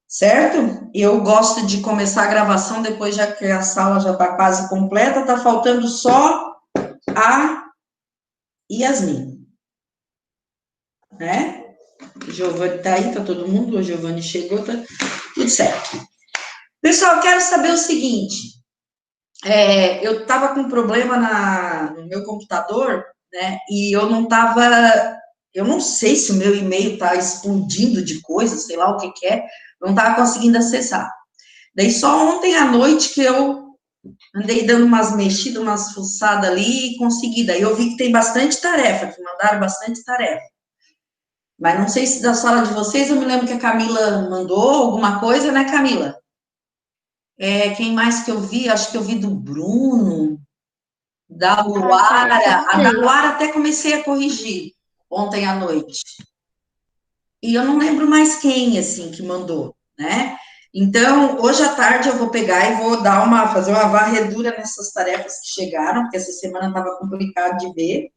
certo? Eu gosto de começar a gravação depois, já que a sala já está quase completa, está faltando só a Yasmin, né? O Giovanni está aí, está todo mundo, o Giovanni chegou, tá tudo certo. Pessoal, quero saber o seguinte, eu estava com um problema no meu computador, né, e eu não sei se o meu e-mail está explodindo de coisas, sei lá o que é, não estava conseguindo acessar. Daí só ontem à noite que eu andei dando umas mexidas, umas fuçadas ali e consegui. Daí eu vi que tem bastante tarefa, que mandaram bastante tarefa. Mas não sei se da sala de vocês, eu me lembro que a Camila mandou alguma coisa, né, Camila? Quem mais que eu vi? Acho que eu vi do Bruno, da Luara. A da Luara até comecei a corrigir ontem à noite. E eu não lembro mais quem, assim, que mandou, né? Então, hoje à tarde eu vou pegar e vou fazer uma varredura nessas tarefas que chegaram, porque essa semana estava complicado de ver.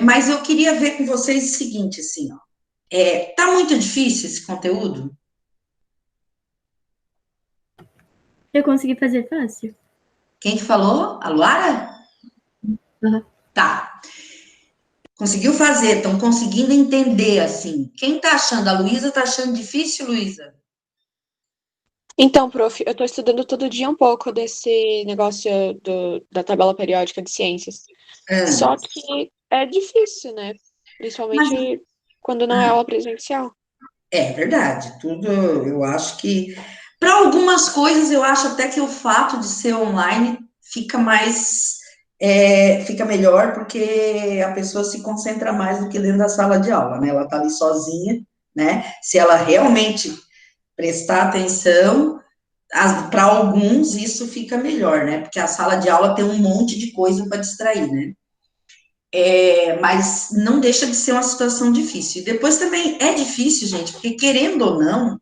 Mas eu queria ver com vocês o seguinte, assim, ó. Tá muito difícil esse conteúdo? Eu consegui fazer fácil. Quem que falou? A Luara? Uhum. Tá. Conseguiu fazer, estão conseguindo entender, assim. Quem tá achando? A Luísa tá achando difícil, Luísa? Então, prof, eu estou estudando todo dia um pouco desse negócio da tabela periódica de ciências. Só que é difícil, né? Principalmente quando não é aula presencial. É verdade, tudo, eu acho que, para algumas coisas, eu acho até que o fato de ser online fica melhor, porque a pessoa se concentra mais do que dentro da sala de aula, né? Ela tá ali sozinha, né? Se ela realmente prestar atenção, para alguns isso fica melhor, né? Porque a sala de aula tem um monte de coisa para distrair, né? Mas não deixa de ser uma situação difícil. E depois também é difícil, gente, porque querendo ou não,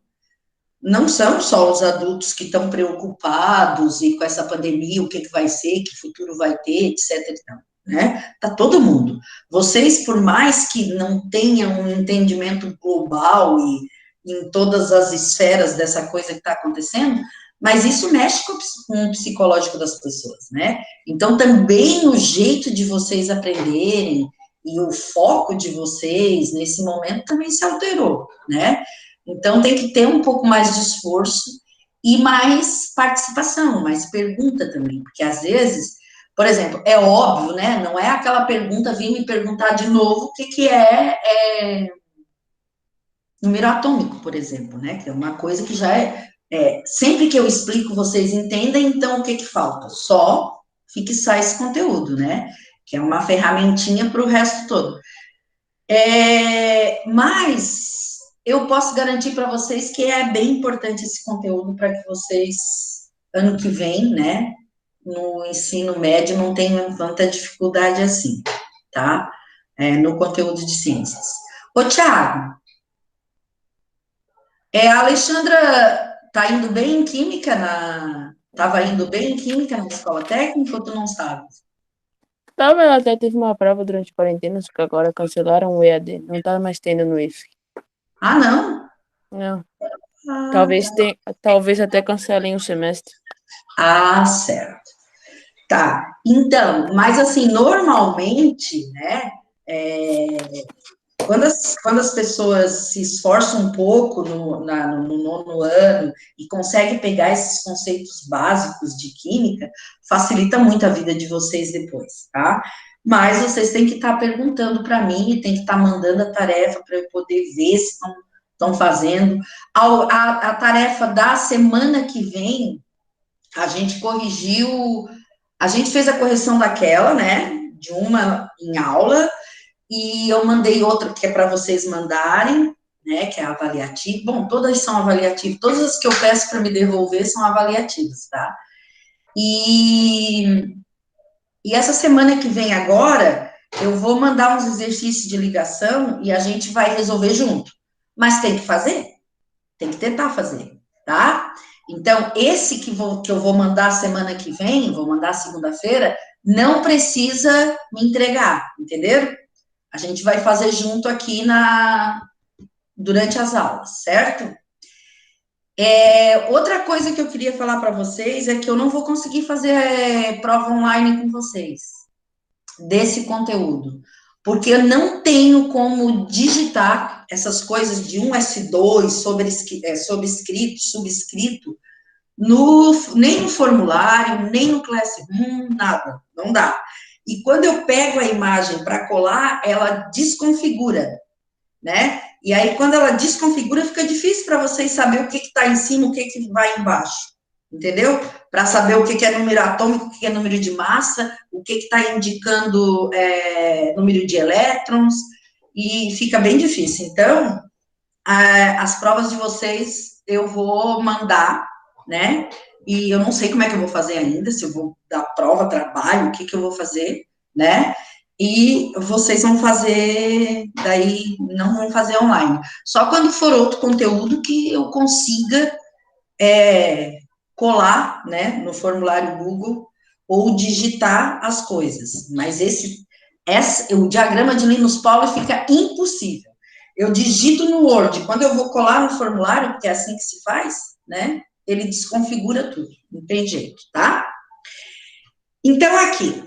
não são só os adultos que estão preocupados e com essa pandemia, o que vai ser, que futuro vai ter, etc. Né? Tá todo mundo. Vocês, por mais que não tenham um entendimento global e em todas as esferas dessa coisa que está acontecendo, mas isso mexe com o psicológico das pessoas, né? Então, também o jeito de vocês aprenderem e o foco de vocês nesse momento também se alterou, né? Então, tem que ter um pouco mais de esforço e mais participação, mais pergunta também, porque às vezes, por exemplo, é óbvio, né? Não é aquela pergunta, vir me perguntar de novo o que é número atômico, por exemplo, né? Que é uma coisa que já sempre que eu explico, vocês entendem, então o que falta? Só fixar esse conteúdo, né? Que é uma ferramentinha para o resto todo. Mas eu posso garantir para vocês que é bem importante esse conteúdo para que vocês, ano que vem, né, no ensino médio, não tenham tanta dificuldade assim, tá? No conteúdo de ciências. Ô, Thiago, a Alexandra tá indo bem em química Estava indo bem em química na escola técnica ou tu não sabe? Tava, ela até teve uma prova durante a quarentena, só que agora cancelaram o EAD. Não tá mais tendo no IF. Ah, não? Não. Ah, Talvez até cancelem o semestre. certo. Tá. Então, mas assim, normalmente, né, quando as pessoas se esforçam um pouco no nono ano e conseguem pegar esses conceitos básicos de química, facilita muito a vida de vocês depois, tá? Mas vocês têm que estar perguntando para mim e tem que estar mandando a tarefa para eu poder ver se estão fazendo. A tarefa da semana que vem, a gente corrigiu, a gente fez a correção daquela, né? De uma em aula, e eu mandei outra que é para vocês mandarem, né, que é avaliativo. Bom, todas são avaliativas, todas as que eu peço para me devolver são avaliativas, tá? E essa semana que vem agora, eu vou mandar uns exercícios de ligação e a gente vai resolver junto. Mas tem que fazer, tem que tentar fazer, tá? Então, esse que eu vou mandar semana que vem, vou mandar segunda-feira, não precisa me entregar, entenderam? A gente vai fazer junto aqui durante as aulas, certo? Outra coisa que eu queria falar para vocês é que eu não vou conseguir fazer prova online com vocês, desse conteúdo, porque eu não tenho como digitar essas coisas de um S2 subscrito, nem no formulário, nem no Classroom, nada, não dá. E quando eu pego a imagem para colar, ela desconfigura, né? E aí, quando ela desconfigura, fica difícil para vocês saber o que está em cima, o que vai embaixo, entendeu? Para saber o que é número atômico, o que é número de massa, o que está indicando número de elétrons, e fica bem difícil. Então, as provas de vocês eu vou mandar, né? E eu não sei como é que eu vou fazer ainda, se eu vou dar prova, trabalho, o que eu vou fazer, né? E vocês vão fazer, daí não vão fazer online. Só quando for outro conteúdo que eu consiga colar, né, no formulário Google ou digitar as coisas. Mas o diagrama de Linus Pauling fica impossível. Eu digito no Word, quando eu vou colar no formulário, porque é assim que se faz, né, ele desconfigura tudo, não tem jeito, tá? Então, aqui,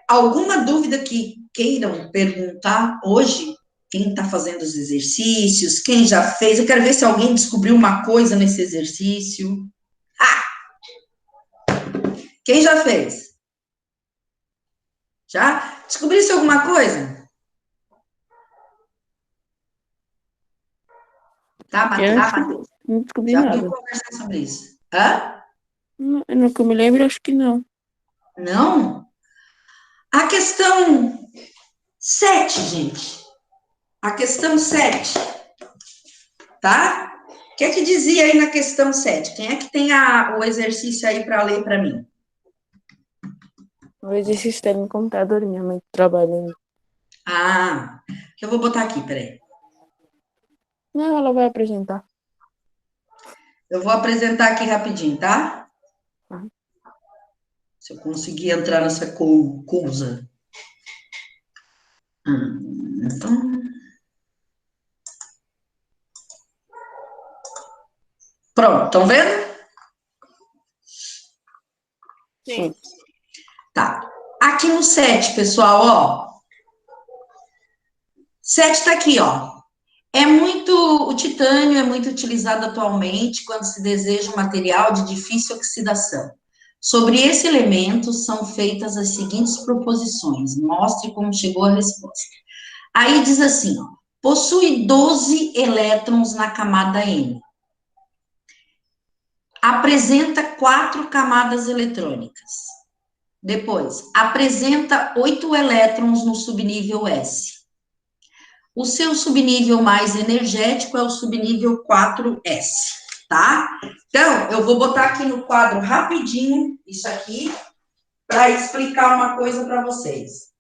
alguma dúvida que queiram perguntar hoje? Quem está fazendo os exercícios? Quem já fez? Eu quero ver se alguém descobriu uma coisa nesse exercício. Quem já fez? Já? Descobriu-se alguma coisa? Tá, Matheus? Não descobri Já nada. viu conversar sobre isso? Hã? No que eu me lembro, acho que não. Não? A questão 7, gente. A questão 7. Tá? O que é que dizia aí na questão 7? Quem é que tem o exercício aí para ler para mim? O exercício está no computador, minha mãe trabalhando. Que eu vou botar aqui, peraí. Não, ela vai apresentar. Eu vou apresentar aqui rapidinho, tá? Uhum. Se eu conseguir entrar nessa coisa. Então. Pronto, estão vendo? Sim. Tá. Aqui no 7, pessoal, ó. 7 está aqui, ó. O titânio é muito utilizado atualmente quando se deseja um material de difícil oxidação. Sobre esse elemento são feitas as seguintes proposições. Mostre como chegou a resposta. Aí diz assim, ó, possui 12 elétrons na camada M. Apresenta 4 camadas eletrônicas. Depois, apresenta 8 elétrons no subnível S. O seu subnível mais energético é o subnível 4S, tá? Então, eu vou botar aqui no quadro rapidinho isso aqui para explicar uma coisa para vocês.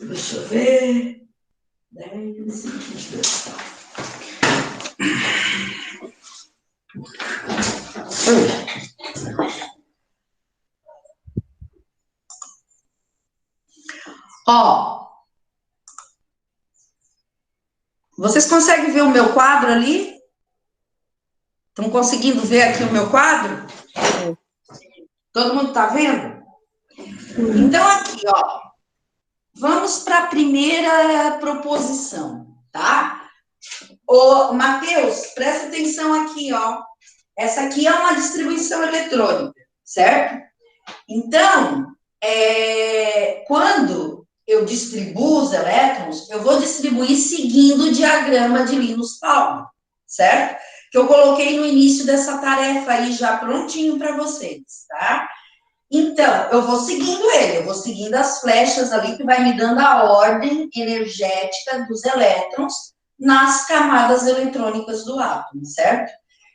Deixa eu ver. 10, 22. Ó. Vocês conseguem ver o meu quadro ali? Estão conseguindo ver aqui o meu quadro? Todo mundo está vendo? Então, aqui, ó. Vamos para a primeira proposição, tá? Ô, Matheus, presta atenção aqui, ó. Essa aqui é uma distribuição eletrônica, certo? Então, quando eu distribuo os elétrons, eu vou distribuir seguindo o diagrama de Linus Pauling, certo? Que eu coloquei no início dessa tarefa aí já prontinho para vocês, tá? Então, eu vou seguindo ele, eu vou seguindo as flechas ali que vai me dando a ordem energética dos elétrons nas camadas eletrônicas do átomo, certo?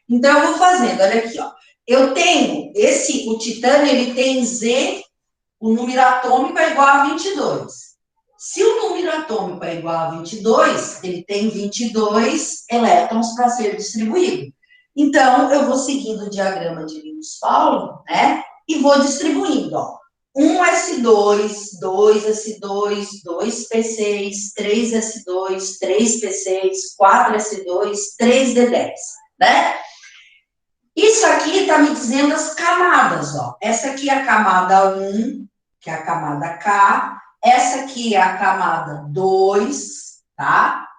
Então, eu vou fazendo, olha aqui, ó. Eu tenho, o titânio, ele tem Z, o número atômico é igual a 22. Se o número atômico é igual a 22, ele tem 22 elétrons para ser distribuído. Então, eu vou seguindo o diagrama de Linus-Pauling, né? E vou distribuindo, ó. 1s2, 2s2, 2p6, 3s2, 3p6, 4s2, 3d10, né? Isso aqui está me dizendo as camadas, ó. Essa aqui é a camada 1, que é a camada K. Essa aqui é a camada 2, tá?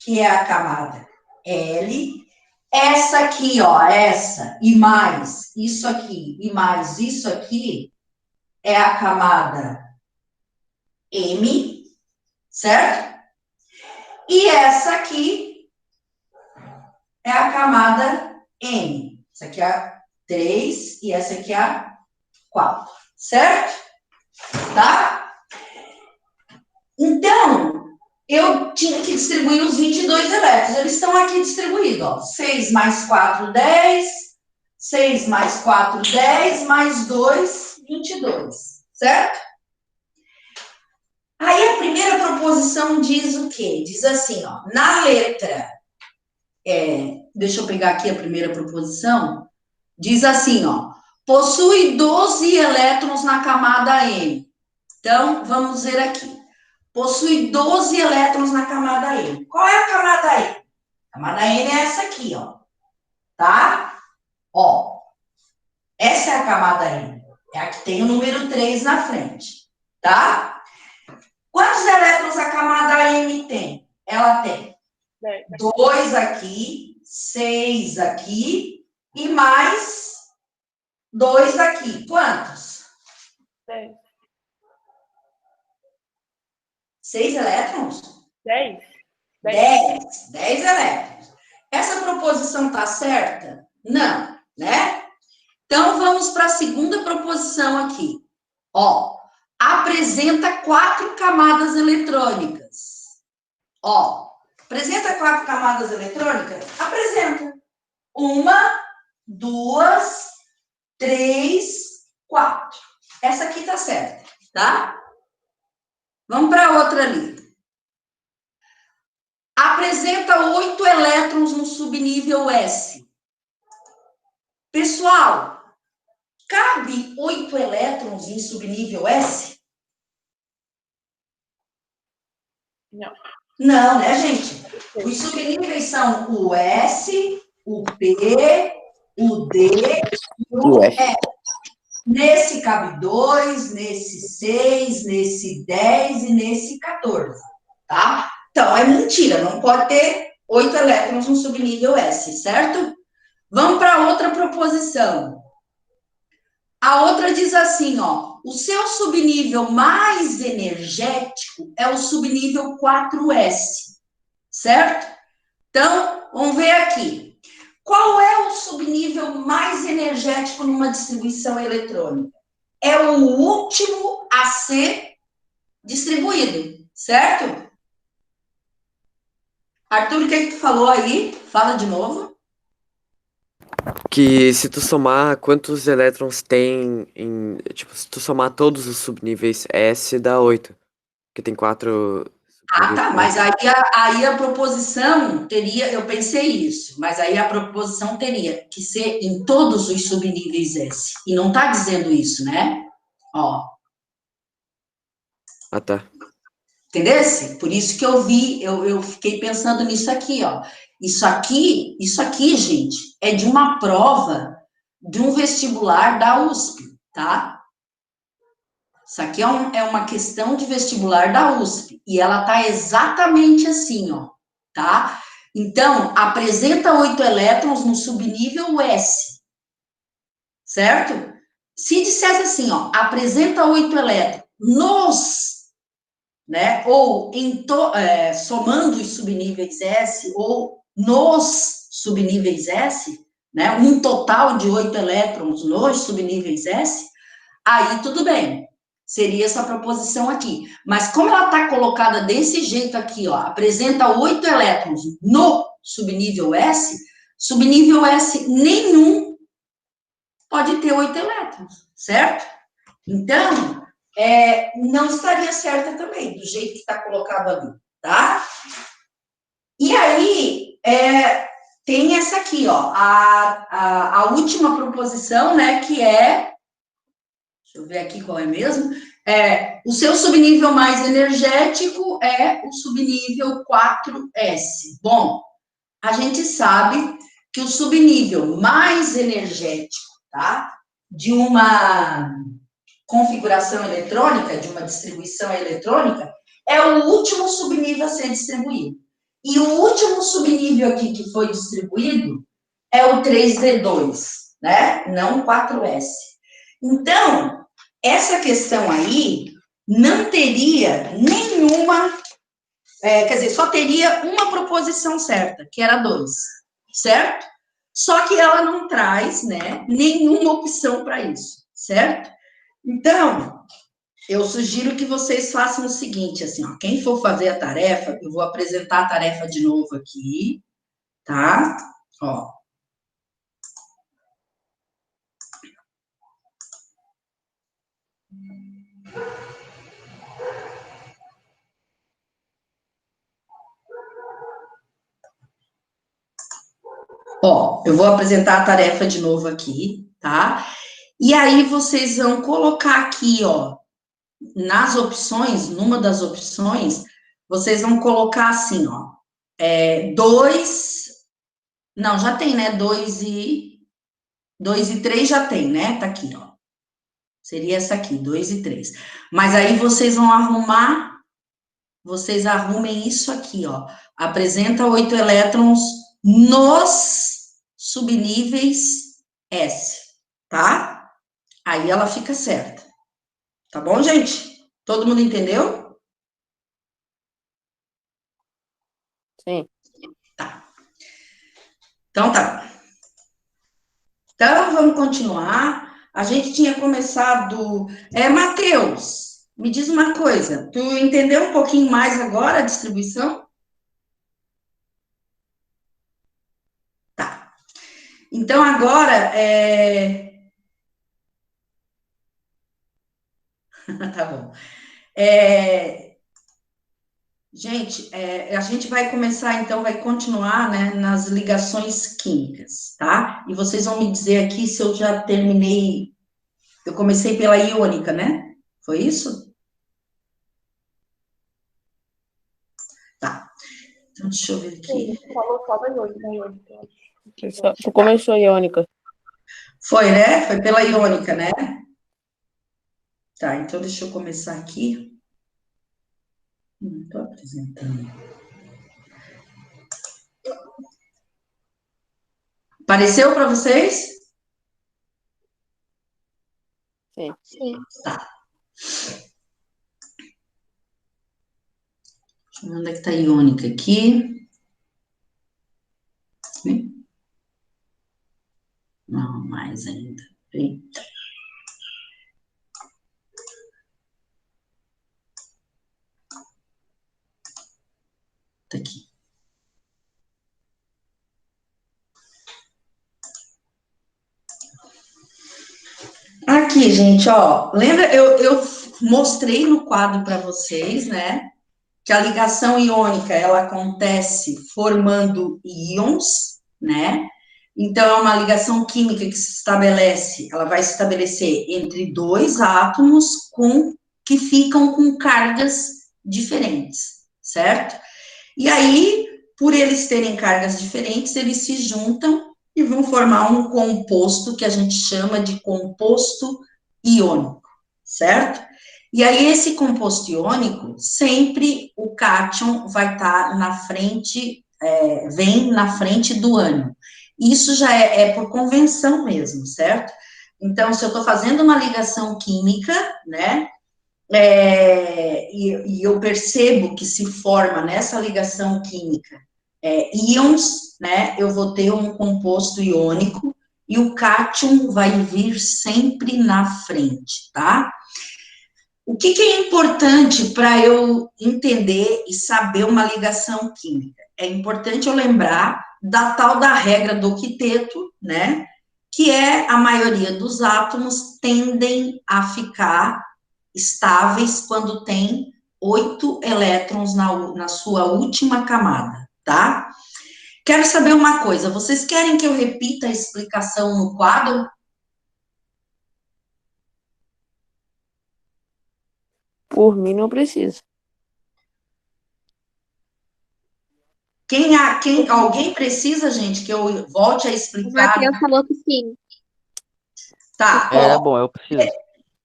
Que é a camada L. Essa aqui, ó, essa e mais isso aqui e mais isso aqui é a camada M, certo? E essa aqui é a camada N. Essa aqui é a 3 e essa aqui é a 4, certo? Tá? Então, eu tinha que distribuir os 22 elétrons. Eles estão aqui distribuídos, ó. 6 mais 4, 10. 6 mais 4, 10. Mais 2, 22. Certo? Aí a primeira proposição diz o quê? Diz assim, ó. Na letra... deixa eu pegar aqui a primeira proposição. Diz assim, ó. Possui 12 elétrons na camada M. Então, vamos ver aqui. Possui 12 elétrons na camada N. Qual é a camada N? A camada N é essa aqui, ó. Tá? Ó. Essa é a camada N. É a que tem o número 3 na frente. Tá? Quantos elétrons a camada M tem? Ela tem 2 aqui, 6 aqui e mais 2 aqui. Quantos? 10. 6 elétrons? 10. 10 elétrons. Essa proposição está certa? Não, né? Então, vamos para a segunda proposição aqui. Ó, apresenta 4 camadas eletrônicas. Ó, apresenta 4 camadas eletrônicas? Apresenta. 1, 2, 3, 4. Essa aqui está certa, tá? Vamos para outra ali. Apresenta 8 elétrons no subnível S. Pessoal, cabe 8 elétrons em subnível S? Não. Não, né, gente? Os subníveis são o S, o P, o D e o F. Nesse cabe 2, nesse 6, nesse 10 e nesse 14, tá? Então, é mentira, não pode ter 8 elétrons no subnível S, certo? Vamos para outra proposição. A outra diz assim, ó, o seu subnível mais energético é o subnível 4S, certo? Então, vamos ver aqui. Qual é o subnível mais energético numa distribuição eletrônica? É o último a ser distribuído, certo? Arthur, o que tu falou aí? Fala de novo. Que se tu somar quantos elétrons tem em... Tipo, se tu somar todos os subníveis S, dá 8. Porque tem 4... Ah, tá, mas aí a proposição teria, eu pensei isso, mas aí a proposição teria que ser em todos os subníveis S. E não tá dizendo isso, né? Ó. Ah, tá. Entendesse? Por isso que eu fiquei pensando nisso aqui, ó. Isso aqui, gente, é de uma prova de um vestibular da USP, tá? Isso aqui é uma questão de vestibular da USP. E ela tá exatamente assim, ó, tá? Então, apresenta 8 elétrons no subnível S, certo? Se dissesse assim, ó, apresenta 8 elétrons nos, né, ou somando os subníveis S, ou nos subníveis S, né, um total de 8 elétrons nos subníveis S, aí tudo bem. Seria essa proposição aqui. Mas como ela está colocada desse jeito aqui, ó, apresenta 8 elétrons no subnível S nenhum pode ter 8 elétrons, certo? Então, não estaria certa também, do jeito que está colocado ali, tá? E aí, tem essa aqui, ó, a última proposição, né, que é, deixa eu ver aqui qual é mesmo, o seu subnível mais energético é o subnível 4S. Bom, a gente sabe que o subnível mais energético, tá, de uma configuração eletrônica, de uma distribuição eletrônica, é o último subnível a ser distribuído. E o último subnível aqui que foi distribuído é o 3D2, né? Não o 4S. Então, essa questão aí não teria nenhuma, quer dizer, só teria uma proposição certa, que era 2, certo? Só que ela não traz, né, nenhuma opção para isso, certo? Então, eu sugiro que vocês façam o seguinte, assim, ó, quem for fazer a tarefa, eu vou apresentar a tarefa de novo aqui, tá? Ó. Ó, eu vou apresentar a tarefa de novo aqui, tá? E aí vocês vão colocar aqui, ó, nas opções, numa das opções, vocês vão colocar assim, ó, 2, não, já tem, né, 2 e 3 já tem, né, tá aqui, ó, seria essa aqui, 2 e 3, mas aí vocês vão arrumar, vocês arrumem isso aqui, ó, apresenta 8 elétrons nos subníveis S, tá? Aí ela fica certa, tá bom, gente? Todo mundo entendeu? Sim. Tá. Então tá. Então vamos continuar. A gente tinha começado. Matheus, me diz uma coisa. Tu entendeu um pouquinho mais agora a distribuição? Tá. Então agora tá bom. Gente, a gente vai começar, então, vai continuar, né, nas ligações químicas, tá? E vocês vão me dizer aqui se eu já terminei. Eu comecei pela iônica, né? Foi isso? Tá. Então, deixa eu ver aqui. Você falou só da iônica. Tu começou a iônica. Foi, né? Foi pela iônica, né? Tá, então deixa eu começar aqui. Não estou apresentando. Apareceu para vocês? Sim. Sim. Tá. Onde é que tá a iônica aqui? Não, mais ainda. Eita. Tá aqui. Aqui, gente, ó. Lembra, eu mostrei no quadro para vocês, né? Que a ligação iônica, ela acontece formando íons, né? Então, é uma ligação química que se estabelece, ela vai se estabelecer entre dois átomos que ficam com cargas diferentes, certo? E aí, por eles terem cargas diferentes, eles se juntam e vão formar um composto que a gente chama de composto iônico, certo? E aí, esse composto iônico, sempre o cátion vai estar na frente, vem na frente do ânion. Isso já é por convenção mesmo, certo? Então, se eu estou fazendo uma ligação química, né, e eu percebo que se forma nessa ligação química íons, né, eu vou ter um composto iônico e o cátion vai vir sempre na frente, tá? O que é importante para eu entender e saber uma ligação química? É importante eu lembrar da tal da regra do octeto, né? Que a maioria dos átomos tendem a ficar estáveis quando tem 8 elétrons na sua última camada, tá? Quero saber uma coisa, vocês querem que eu repita a explicação no quadro? Por mim, não precisa. Alguém precisa, gente, que eu volte a O explicar? Matheus falou que sim. Tá, É ó, bom, eu preciso.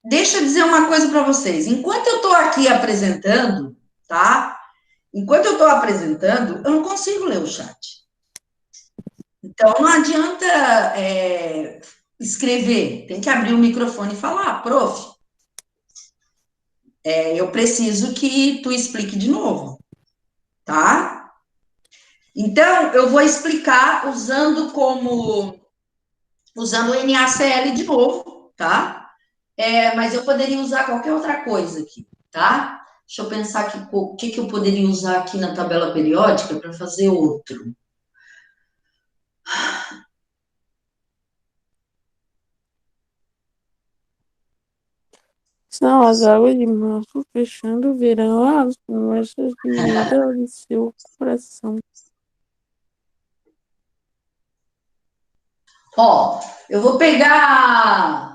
deixa eu dizer uma coisa para vocês. Enquanto eu estou aqui apresentando, tá? Enquanto eu estou apresentando, eu não consigo ler o chat. Então, não adianta escrever. Tem que abrir o microfone e falar, prof, eu preciso que tu explique de novo, tá? Então, eu vou explicar usando o NaCl de novo, tá? Mas eu poderia usar qualquer outra coisa aqui, tá? Deixa eu pensar aqui, o que eu poderia usar aqui na tabela periódica para fazer outro. São as águas de março fechando o verão, as promessas de vida de seu coração. Ó, eu vou pegar...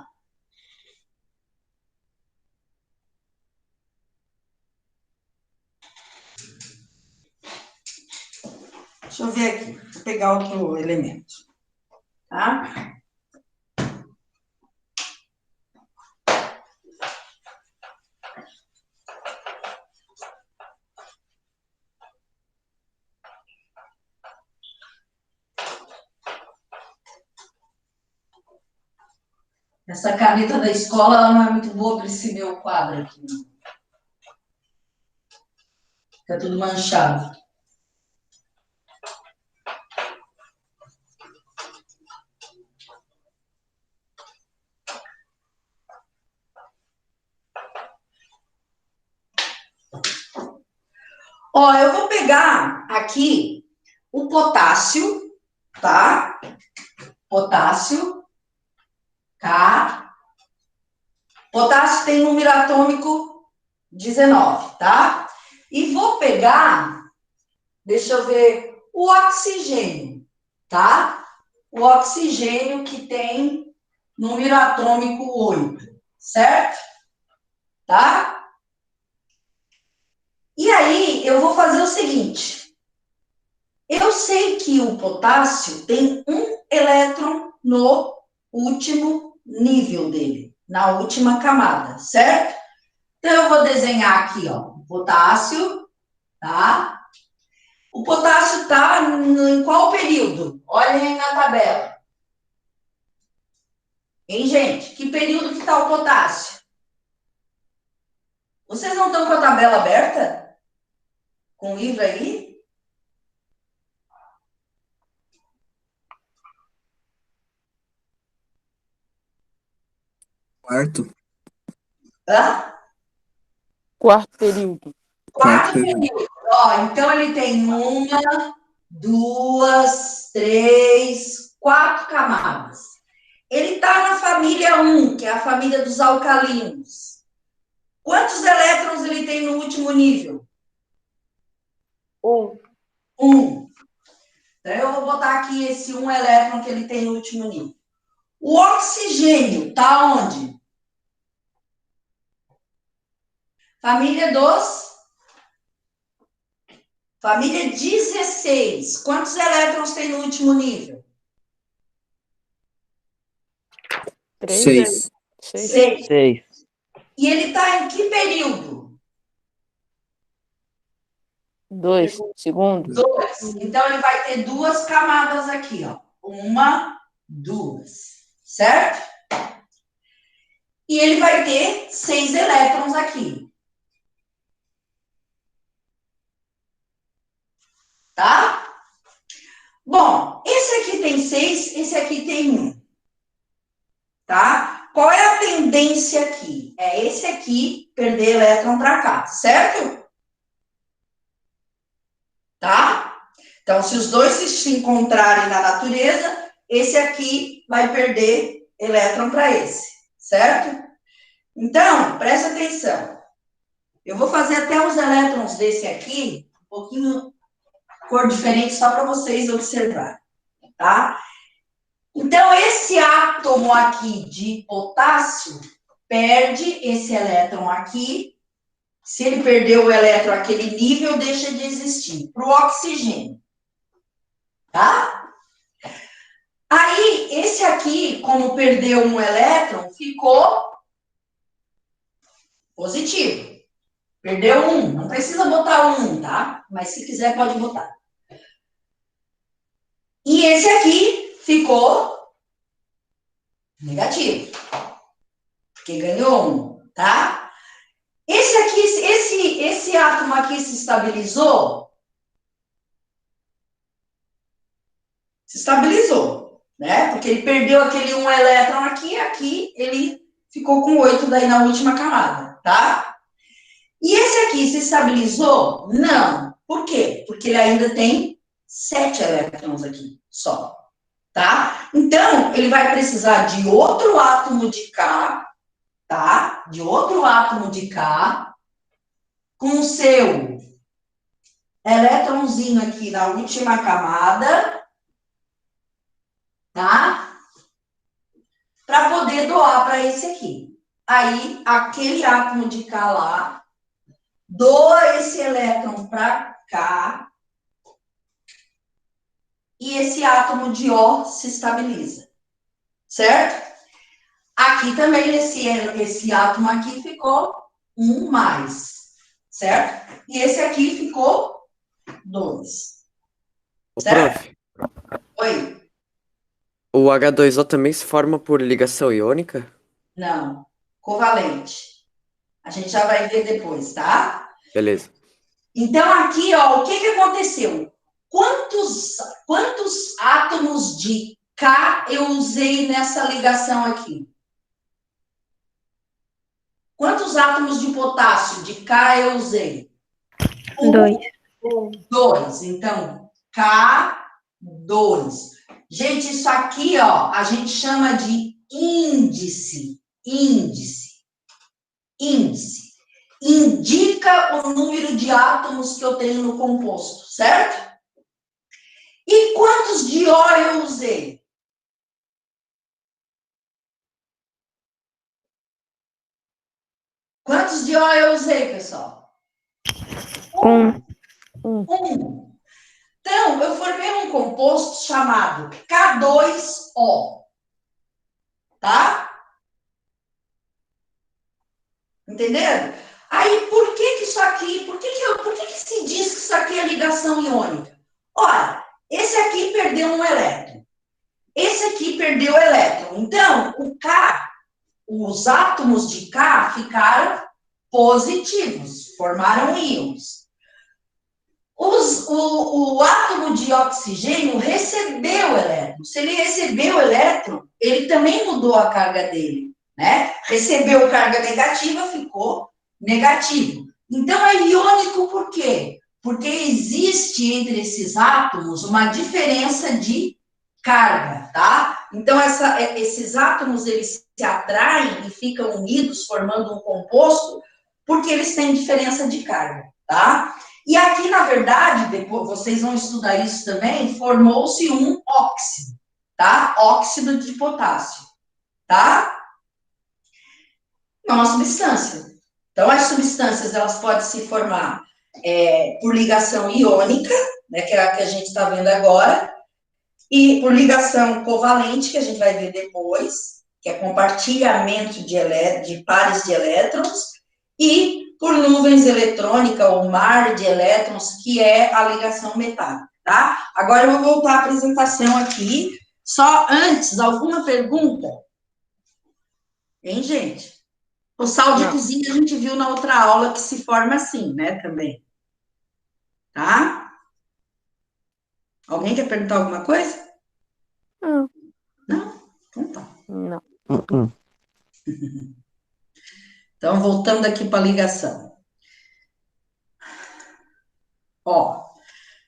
Deixa eu ver aqui, vou pegar outro elemento, tá? Essa caneta da escola, ela não é muito boa para esse meu quadro aqui, não. Fica tudo manchado. Ó, eu vou pegar aqui o potássio, tá? Potássio, tá? Potássio tem número atômico 19, tá? E vou pegar, deixa eu ver, o oxigênio, tá? O oxigênio que tem número atômico 8, certo? Tá? E aí, eu vou fazer o seguinte. Eu sei que o potássio tem um elétron no último nível dele, na última camada, certo? Então, eu vou desenhar aqui, ó, o potássio, tá? O potássio tá em qual período? Olhem aí na tabela. Hein, gente? Que período que tá o potássio? Vocês não estão com a tabela aberta? Com o livro aí? Quarto. Hã? Quarto período. Quarto período. Ó, então ele tem 1, 2, 3, 4 camadas. Ele está na família 1, que é a família dos alcalinos. Quantos elétrons ele tem no último nível? 1. 1. Então, eu vou botar aqui esse 1 elétron que ele tem no último nível. O oxigênio está onde? Família 16. Quantos elétrons tem no último nível? 6. 6. 6. E ele está em que período? 2 segundos. 2. Então, ele vai ter 2 camadas aqui, ó. 1, 2. Certo? E ele vai ter 6 elétrons aqui. Tá? Bom, esse aqui tem 6, esse aqui tem 1. Tá? Qual é a tendência aqui? É esse aqui perder elétron para cá, certo? Tá? Então, se os dois se encontrarem na natureza, esse aqui vai perder elétron para esse, certo? Então, presta atenção. Eu vou fazer até os elétrons desse aqui, um pouquinho cor diferente, só para vocês observarem, tá? Então, esse átomo aqui de potássio perde esse elétron aqui. Se ele perder o elétron àquele nível, deixa de existir. Para o oxigênio, tá? Aí, esse aqui, como perdeu um elétron, ficou positivo. Perdeu um. Não precisa botar um, tá? Mas se quiser, pode botar. E esse aqui ficou negativo. Porque ganhou um, tá? Esse aqui, esse átomo aqui se estabilizou? Se estabilizou, né? Porque ele perdeu aquele um elétron aqui ele ficou com 8 daí na última camada, tá? E esse aqui se estabilizou? Não. Por quê? Porque ele ainda tem 7 elétrons aqui, só, tá? Então, ele vai precisar de outro átomo de K, tá? De outro átomo de K, com o seu elétronzinho aqui na última camada, tá? Para poder doar para esse aqui. Aí, aquele átomo de K lá, doa esse elétron para cá, e esse átomo de O se estabiliza, certo? Aqui também, esse átomo aqui ficou 1 mais, certo? E esse aqui ficou 2. Ô, Certo? prof, Oi? o H2O também se forma por ligação iônica? Não. Covalente. A gente já vai ver depois, tá? Beleza. Então, aqui, ó, o que aconteceu? Quantos átomos de K eu usei nessa ligação aqui? Quantos átomos de potássio de K eu usei? 2. 2. Então, K2. Gente, isso aqui, ó, a gente chama de índice. Índice. Indica o número de átomos que eu tenho no composto, certo? E quantos de O eu usei? Quantos de O eu usei, pessoal? 1. 1. Então, eu formei um composto chamado K2O. Tá? Entenderam? Aí, por que isso aqui, por que se diz que isso aqui é ligação iônica? Olha, esse aqui perdeu um elétron. Esse aqui perdeu o elétron. Então, o K, os átomos de K ficaram positivos, formaram íons. O átomo de oxigênio recebeu o elétron. Se ele recebeu o elétron, ele também mudou a carga dele, né? Recebeu carga negativa, ficou negativo. Então, é iônico por quê? Porque existe entre esses átomos uma diferença de carga, tá? Então, esses átomos, eles se atraem e ficam unidos, formando um composto, porque eles têm diferença de carga, tá? E aqui, na verdade, depois vocês vão estudar isso também, formou-se um óxido, tá? Óxido de potássio, tá? É uma substância. Então, as substâncias, elas podem se formar por ligação iônica, né, que é a que a gente está vendo agora, e por ligação covalente, que a gente vai ver depois, que é compartilhamento de pares de elétrons, e por nuvens eletrônicas ou mar de elétrons, que é a ligação metálica, tá? Agora eu vou voltar à apresentação aqui. Só antes, alguma pergunta? Hein, gente? O sal de cozinha a gente viu na outra aula que se forma assim, né, também. Tá? Alguém quer perguntar alguma coisa? Não. Não? Então tá. Não. Então, voltando aqui para a ligação. Ó,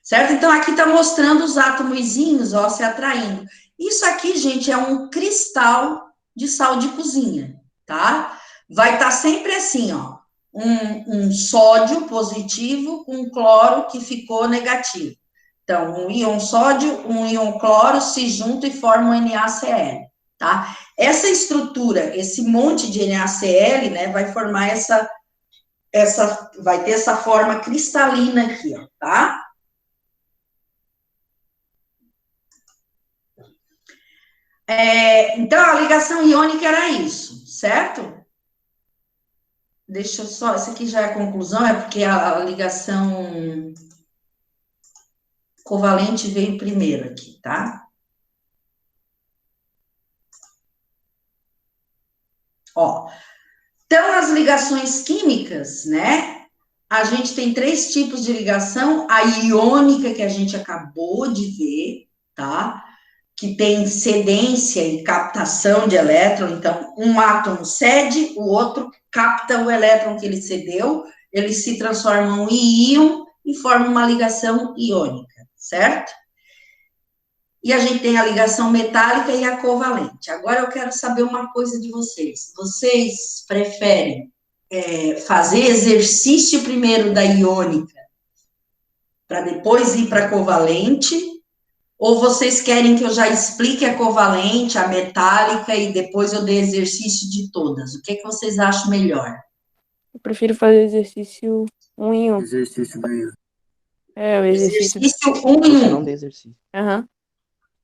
certo? Então, aqui está mostrando os átomozinhos, ó, se atraindo. Isso aqui, gente, é um cristal de sal de cozinha, tá? vai estar sempre assim, ó, um sódio positivo com um cloro que ficou negativo. Então, um íon sódio, um íon cloro se juntam e formam NaCl, tá? Essa estrutura, esse monte de NaCl, né, vai formar vai ter essa forma cristalina aqui, ó, tá? Então, a ligação iônica era isso, certo? Deixa eu só, essa aqui já é a conclusão, é porque a ligação covalente veio primeiro aqui, tá? Ó, então, as ligações químicas, né? A gente tem 3 tipos de ligação, a iônica, que a gente acabou de ver, tá? Que tem cedência e captação de elétron, então, um átomo cede, o outro capta o elétron que ele cedeu, eles se transformam em íon e formam uma ligação iônica, certo? E a gente tem a ligação metálica e a covalente. Agora eu quero saber uma coisa de vocês. Vocês preferem fazer exercício primeiro da iônica para depois ir para a covalente? Ou vocês querem que eu já explique a covalente, a metálica e depois eu dê exercício de todas? O que que vocês acham melhor? Eu prefiro fazer exercício um em um. Exercício ganhou. O exercício. Exercício 1 em Você 1. não dê exercício. Aham.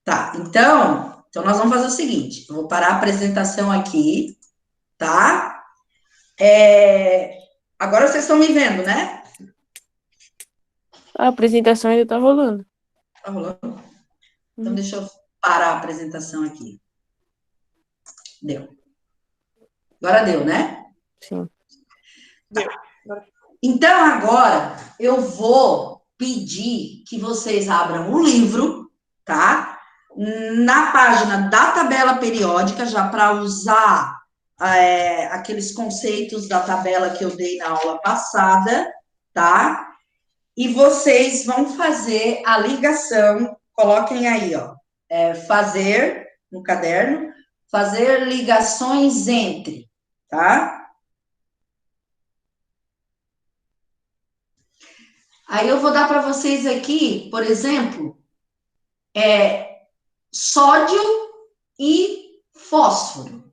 Tá, então nós vamos fazer o seguinte, eu vou parar a apresentação aqui, tá? Agora vocês estão me vendo, né? A apresentação ainda tá rolando. Tá rolando? Então deixa eu parar a apresentação aqui. Deu. Agora deu, né? Sim. Deu. Então agora eu vou pedir que vocês abram o livro, tá? Na página da tabela periódica, já para usar aqueles conceitos da tabela que eu dei na aula passada, tá? E vocês vão fazer a ligação, coloquem aí, ó, fazer no caderno, fazer ligações entre, tá? Aí eu vou dar para vocês aqui, por exemplo, sódio e fósforo,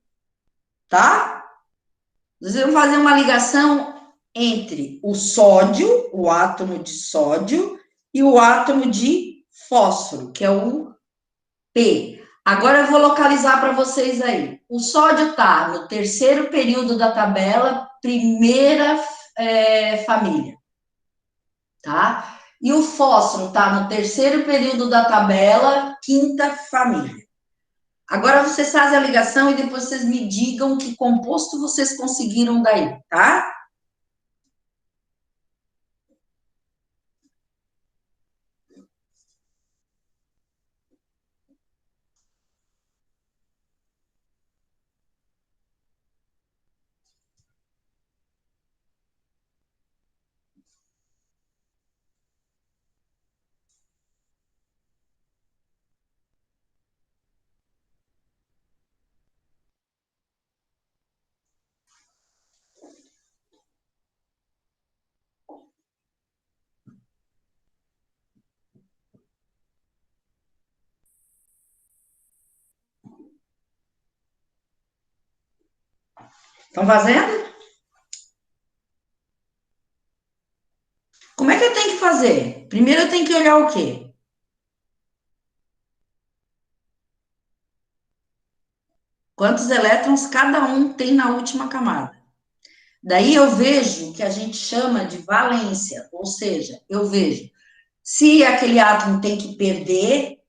tá? Vocês vão fazer uma ligação entre o sódio, o átomo de sódio, e o átomo de fósforo, que é o P. Agora eu vou localizar para vocês aí. O sódio está no terceiro período da tabela, primeira família, tá? E o fósforo está no terceiro período da tabela, quinta família. Agora vocês fazem a ligação e depois vocês me digam que composto vocês conseguiram daí, tá? Estão fazendo? Como é que eu tenho que fazer? Primeiro eu tenho que olhar o quê? Quantos elétrons cada um tem na última camada. Daí eu vejo o que a gente chama de valência, ou seja, eu vejo se aquele átomo tem que perder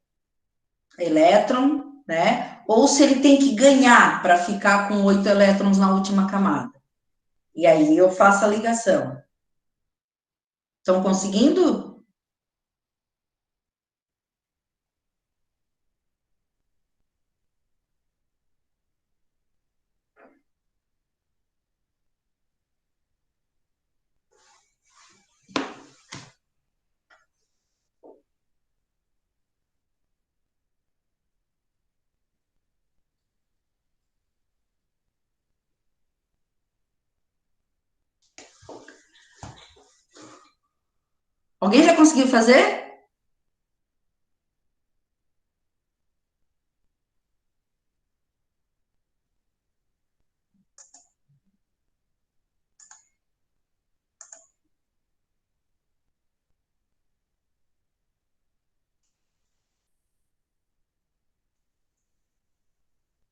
elétron, né? Ou se ele tem que ganhar para ficar com 8 elétrons na última camada. E aí eu faço a ligação. Estão conseguindo? Alguém já conseguiu fazer?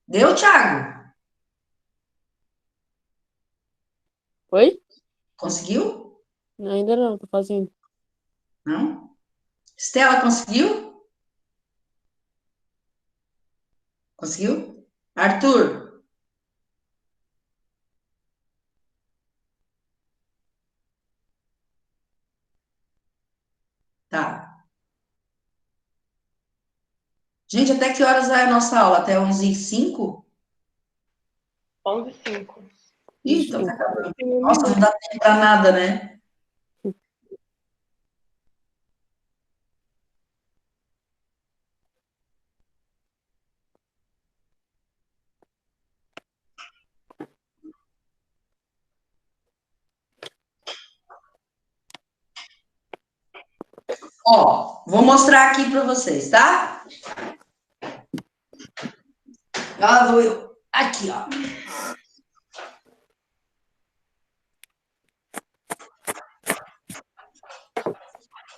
Deu, Thiago? Oi? Conseguiu? Ainda não, tô fazendo. Não? Estela, conseguiu? Conseguiu? Arthur? Tá. Gente, até que horas vai a nossa aula? Até 11h05? 11h05. Ih, então tá acabando. Nossa, não dá tempo pra nada, né? Ó, vou mostrar aqui para vocês, tá? Lá vou eu. Aqui, ó.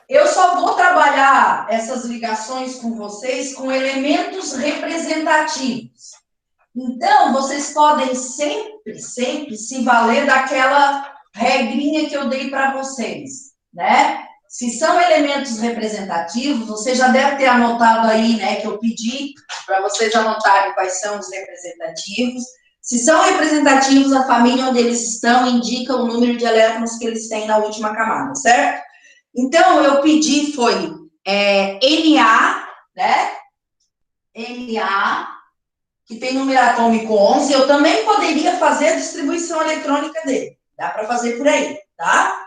Eu só vou trabalhar essas ligações com vocês com elementos representativos. Então, vocês podem sempre se valer daquela regrinha que eu dei para vocês, né? Se são elementos representativos, você já deve ter anotado aí, né, que eu pedi para vocês anotarem quais são os representativos. Se são representativos, a família onde eles estão indica o número de elétrons que eles têm na última camada, certo? Então, eu pedi foi Na, né? Na, que tem número atômico 11, eu também poderia fazer a distribuição eletrônica dele. Dá para fazer por aí, tá?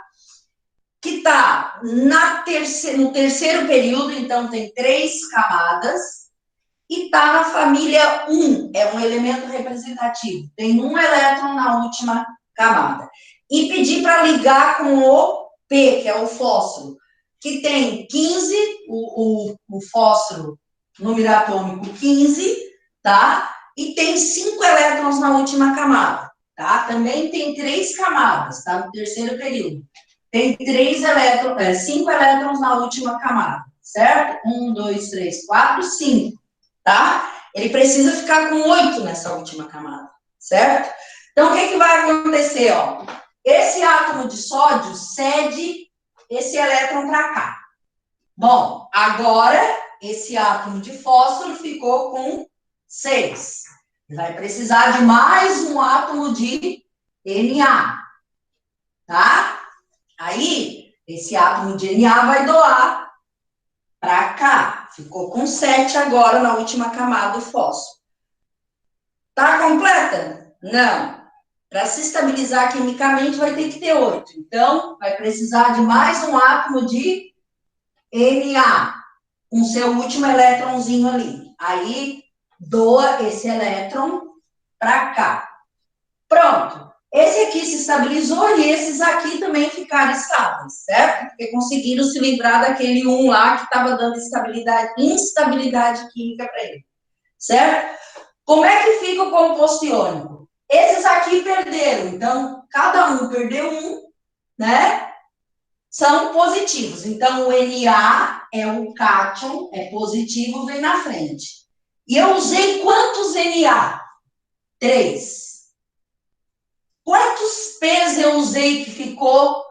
Que está no terceiro período, então tem 3 camadas, e está na família 1, é um elemento representativo, tem um elétron na última camada. E pedi para ligar com o P, que é o fósforo, que tem 15, o fósforo, número atômico 15, tá? E tem 5 elétrons na última camada, tá? Também tem 3 camadas, tá? No terceiro período. Tem 5 elétrons na última camada, certo? 1, 2, 3, 4, 5, tá? Ele precisa ficar com 8 nessa última camada, certo? Então, o que vai acontecer, ó? Esse átomo de sódio cede esse elétron para cá. Bom, agora, esse átomo de fósforo ficou com 6. Vai precisar de mais um átomo de Na, tá? Aí, esse átomo de Na vai doar para cá. Ficou com 7 agora na última camada do fósforo. Tá completa? Não. Para se estabilizar quimicamente, vai ter que ter 8. Então, vai precisar de mais um átomo de Na, com seu último elétronzinho ali. Aí, doa esse elétron para cá. Pronto. Esse aqui se estabilizou e esses aqui também ficaram estáveis, certo? Porque conseguiram se livrar daquele 1 lá que estava dando instabilidade química para ele, certo? Como é que fica o composto iônico? Esses aqui perderam, então, cada um perdeu um, né? São positivos. Então, o Na é o cátion, é positivo, vem na frente. E eu usei quantos Na? 3. Quantos P's eu usei que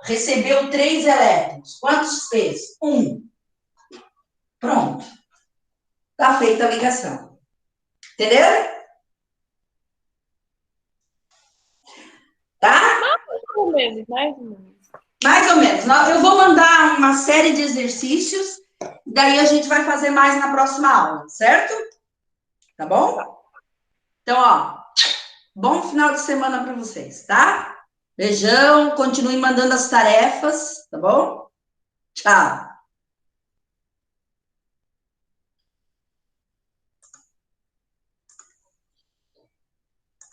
recebeu 3 elétrons? Quantos P's? 1. Pronto. Está feita a ligação. Entendeu? Tá? Mais ou menos, mais ou menos. Mais ou menos. Eu vou mandar uma série de exercícios, daí a gente vai fazer mais na próxima aula, certo? Tá bom? Então, ó, bom final de semana para vocês, tá? Beijão, continue mandando as tarefas, tá bom? Tchau.